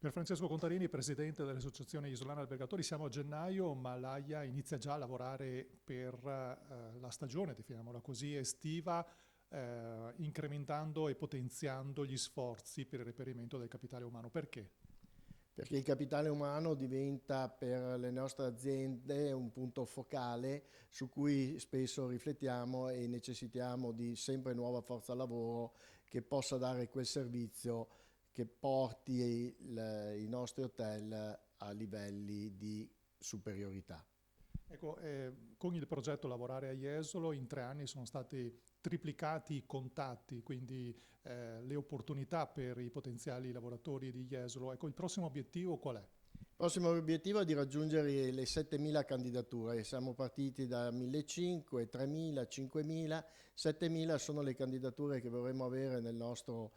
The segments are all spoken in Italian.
Per Francesco Contarini, presidente dell'Associazione Isolana Albergatori, siamo a gennaio, ma l'AIA inizia già a lavorare per la stagione, definiamola così, estiva, incrementando e potenziando gli sforzi per il reperimento del capitale umano. Perché? Perché il capitale umano diventa per le nostre aziende un punto focale su cui spesso riflettiamo e necessitiamo di sempre nuova forza lavoro che possa dare quel servizio che porti i nostri hotel a livelli di superiorità. Ecco, con il progetto Lavorare a Jesolo in 3 anni sono stati triplicati i contatti, quindi le opportunità per i potenziali lavoratori di Jesolo. Ecco, il prossimo obiettivo qual è? Il prossimo obiettivo è di raggiungere le 7.000 candidature. Siamo partiti da 1.500, 3.000, 5.000, 7.000 sono le candidature che vorremmo avere nel nostro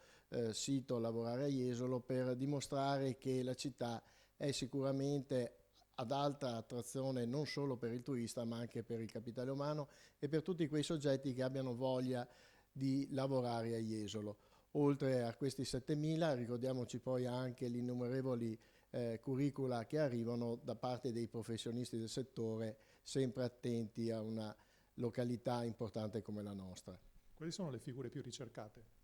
sito Lavorare a Jesolo per dimostrare che la città è sicuramente ad alta attrazione non solo per il turista ma anche per il capitale umano e per tutti quei soggetti che abbiano voglia di lavorare a Jesolo. Oltre a questi 7.000 ricordiamoci poi anche gli innumerevoli curricula che arrivano da parte dei professionisti del settore, sempre attenti a una località importante come la nostra. Quali sono le figure più ricercate?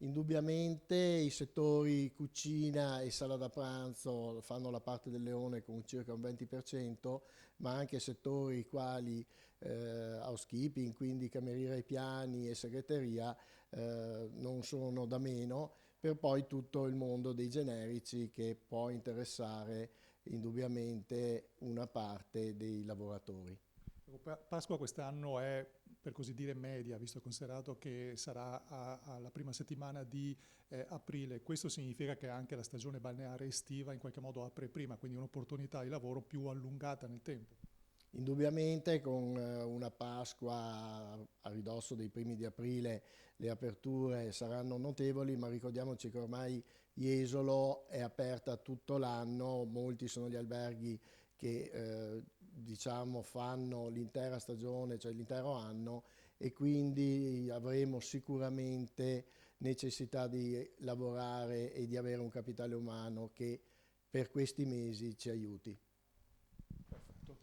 Indubbiamente i settori cucina e sala da pranzo fanno la parte del leone con circa un 20%, ma anche settori quali housekeeping, quindi cameriere ai piani e segreteria non sono da meno, per poi tutto il mondo dei generici che può interessare indubbiamente una parte dei lavoratori. Pasqua quest'anno è, per così dire, media, visto e considerato che sarà alla prima settimana di aprile. Questo significa che anche la stagione balneare estiva in qualche modo apre prima, quindi un'opportunità di lavoro più allungata nel tempo. Indubbiamente con una Pasqua a ridosso dei primi di aprile le aperture saranno notevoli, ma ricordiamoci che ormai Jesolo è aperta tutto l'anno, molti sono gli alberghi che diciamo fanno l'intera stagione, cioè l'intero anno, e quindi avremo sicuramente necessità di lavorare e di avere un capitale umano che per questi mesi ci aiuti.